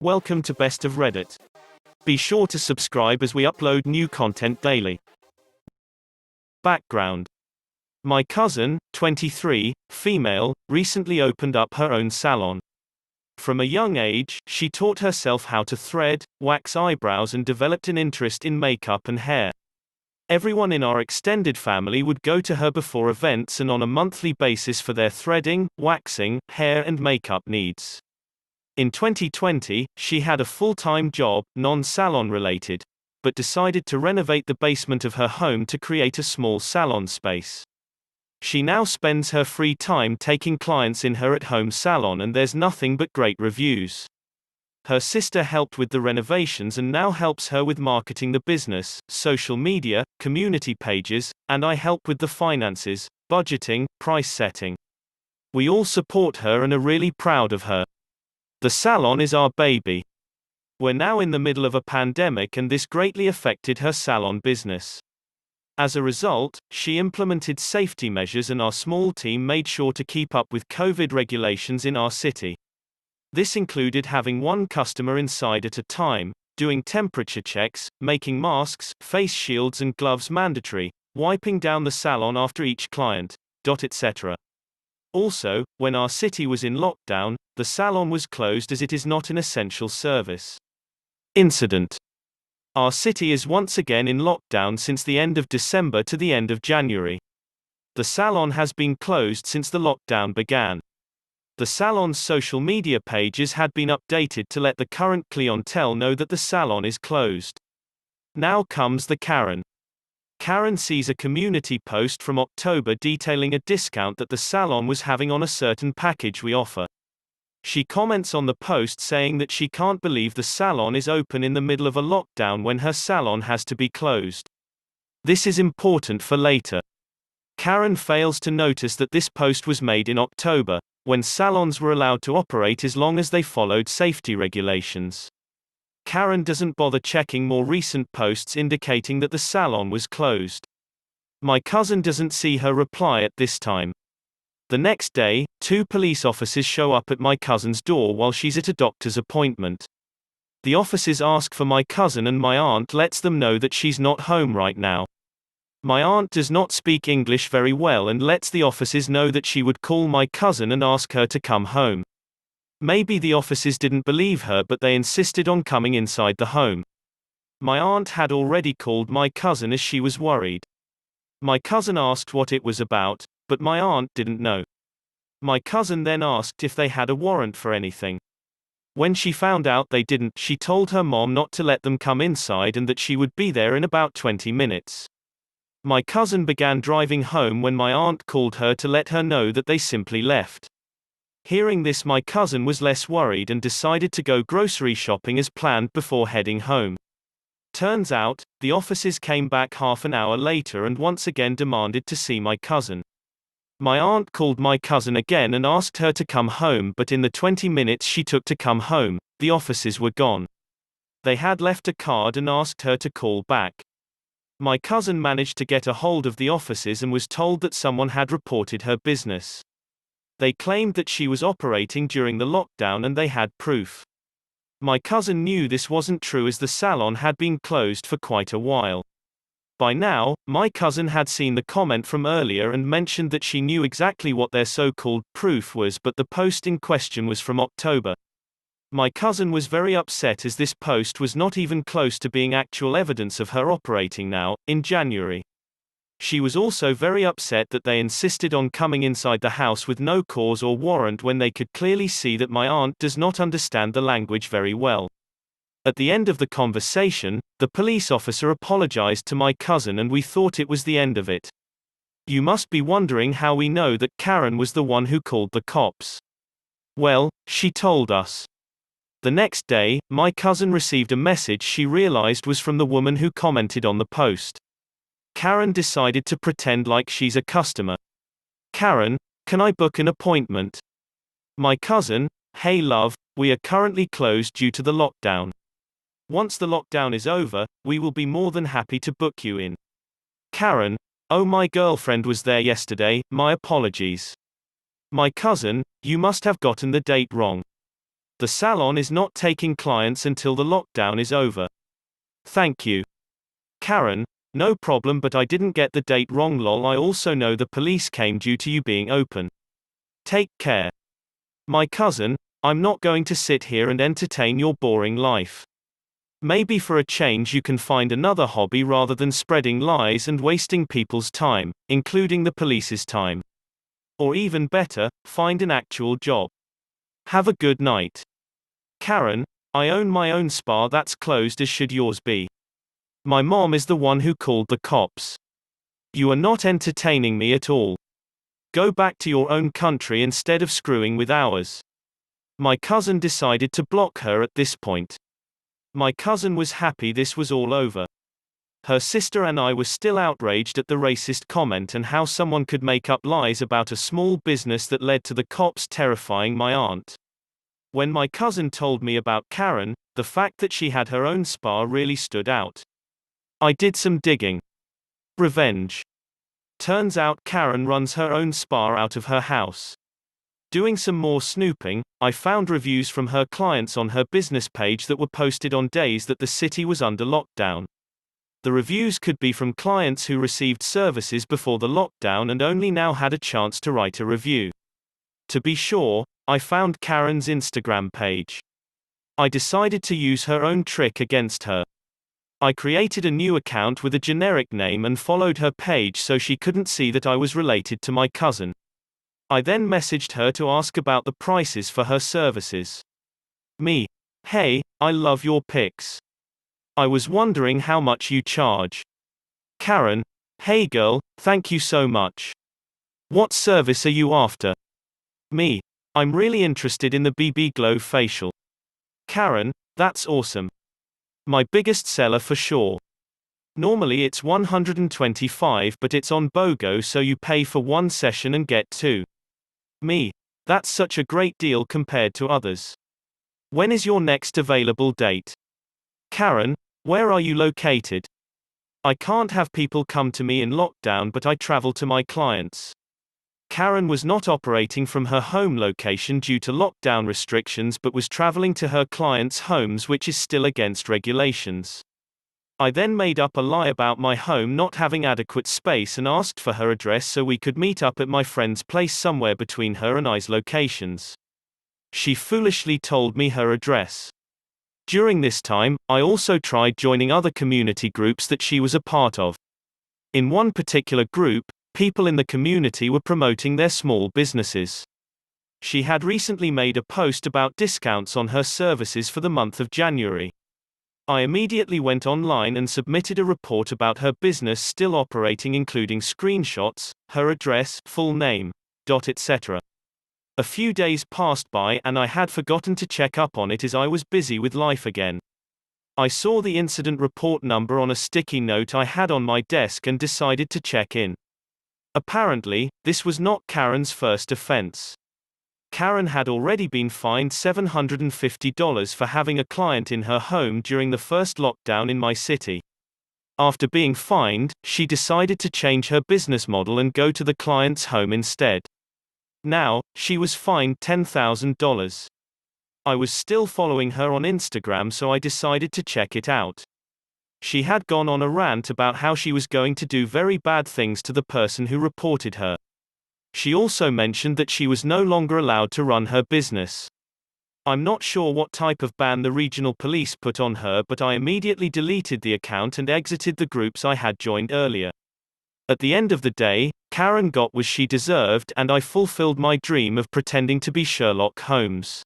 Welcome to Best of Reddit. Be sure to subscribe as we upload new content daily. Background. My cousin, 23, female, recently opened up her own salon. From a young age, she taught herself how to thread, wax eyebrows and developed an interest in makeup and hair. Everyone in our extended family would go to her before events and on a monthly basis for their threading, waxing, hair and makeup needs. In 2020, she had a full-time job, non-salon related, but decided to renovate the basement of her home to create a small salon space. She now spends her free time taking clients in her at-home salon and there's nothing but great reviews. Her sister helped with the renovations and now helps her with marketing the business, social media, community pages, and I help with the finances, budgeting, price setting. We all support her and are really proud of her. The salon is our baby. We're now in the middle of a pandemic and this greatly affected her salon business. As a result, she implemented safety measures and our small team made sure to keep up with COVID regulations in our city. This included having one customer inside at a time, doing temperature checks, making masks, face shields and gloves mandatory, wiping down the salon after each client, etc. Also, when our city was in lockdown, the salon was closed as it is not an essential service. Incident. Our city is once again in lockdown since the end of December to the end of January. The salon has been closed since the lockdown began. The salon's social media pages had been updated to let the current clientele know that the salon is closed. Now comes the Karen. Karen sees a community post from October detailing a discount that the salon was having on a certain package we offer. She comments on the post saying that she can't believe the salon is open in the middle of a lockdown when her salon has to be closed. This is important for later. Karen fails to notice that this post was made in October, when salons were allowed to operate as long as they followed safety regulations. Karen doesn't bother checking more recent posts indicating that the salon was closed. My cousin doesn't see her reply at this time. The next day, 2 police officers show up at my cousin's door while she's at a doctor's appointment. The officers ask for my cousin and my aunt lets them know that she's not home right now. My aunt does not speak English very well and lets the officers know that she would call my cousin and ask her to come home. Maybe the officers didn't believe her but they insisted on coming inside the home. My aunt had already called my cousin as she was worried. My cousin asked what it was about, but my aunt didn't know. My cousin then asked if they had a warrant for anything. When she found out they didn't, she told her mom not to let them come inside and that she would be there in about 20 minutes. My cousin began driving home when my aunt called her to let her know that they simply left. Hearing this, my cousin was less worried and decided to go grocery shopping as planned before heading home. Turns out, the officers came back half an hour later and once again demanded to see my cousin. My aunt called my cousin again and asked her to come home, but in the 20 minutes she took to come home, the officers were gone. They had left a card and asked her to call back. My cousin managed to get a hold of the officers and was told that someone had reported her business. They claimed that she was operating during the lockdown and they had proof. My cousin knew this wasn't true as the salon had been closed for quite a while. By now, my cousin had seen the comment from earlier and mentioned that she knew exactly what their so-called proof was, but the post in question was from October. My cousin was very upset as this post was not even close to being actual evidence of her operating now, in January. She was also very upset that they insisted on coming inside the house with no cause or warrant when they could clearly see that my aunt does not understand the language very well. At the end of the conversation, the police officer apologized to my cousin and we thought it was the end of it. You must be wondering how we know that Karen was the one who called the cops. Well, she told us. The next day, my cousin received a message she realized was from the woman who commented on the post. Karen decided to pretend like she's a customer. Karen, can I book an appointment? My cousin, hey love, we are currently closed due to the lockdown. Once the lockdown is over, we will be more than happy to book you in. Karen, oh my girlfriend was there yesterday, my apologies. My cousin, you must have gotten the date wrong. The salon is not taking clients until the lockdown is over. Thank you. Karen, no problem, but I didn't get the date wrong lol. I also know the police came due to you being open. Take care. My cousin, I'm not going to sit here and entertain your boring life. Maybe for a change you can find another hobby rather than spreading lies and wasting people's time, including the police's time. Or even better, find an actual job. Have a good night. Karen, I own my own spa that's closed, as should yours be. My mom is the one who called the cops. You are not entertaining me at all. Go back to your own country instead of screwing with ours. My cousin decided to block her at this point. My cousin was happy this was all over. Her sister and I were still outraged at the racist comment and how someone could make up lies about a small business that led to the cops terrifying my aunt. When my cousin told me about Karen, the fact that she had her own spa really stood out. I did some digging. Revenge. Turns out Karen runs her own spa out of her house. Doing some more snooping, I found reviews from her clients on her business page that were posted on days that the city was under lockdown. The reviews could be from clients who received services before the lockdown and only now had a chance to write a review. To be sure, I found Karen's Instagram page. I decided to use her own trick against her. I created a new account with a generic name and followed her page so she couldn't see that I was related to my cousin. I then messaged her to ask about the prices for her services. Me. Hey, I love your pics. I was wondering how much you charge. Karen. Hey girl, thank you so much. What service are you after? Me. I'm really interested in the BB Glow facial. Karen. That's awesome. My biggest seller for sure. Normally it's $125, but it's on BOGO, so you pay for one session and get two. Me. That's such a great deal compared to others. When is your next available date? Karen. Where are you located? I can't have people come to me in lockdown, but I travel to my clients. Karen was not operating from her home location due to lockdown restrictions but was traveling to her clients' homes, which is still against regulations. I then made up a lie about my home not having adequate space and asked for her address so we could meet up at my friend's place somewhere between her and I's locations. She foolishly told me her address. During this time, I also tried joining other community groups that she was a part of. In one particular group, people in the community were promoting their small businesses. She had recently made a post about discounts on her services for the month of January. I immediately went online and submitted a report about her business still operating, including screenshots, her address, full name, etc. A few days passed by and I had forgotten to check up on it as I was busy with life again. I saw the incident report number on a sticky note I had on my desk and decided to check in. Apparently, this was not Karen's first offense. Karen had already been fined $750 for having a client in her home during the first lockdown in my city. After being fined, she decided to change her business model and go to the client's home instead. Now, she was fined $10,000. I was still following her on Instagram, so I decided to check it out. She had gone on a rant about how she was going to do very bad things to the person who reported her. She also mentioned that she was no longer allowed to run her business. I'm not sure what type of ban the regional police put on her, but I immediately deleted the account and exited the groups I had joined earlier. At the end of the day, Karen got what she deserved and I fulfilled my dream of pretending to be Sherlock Holmes.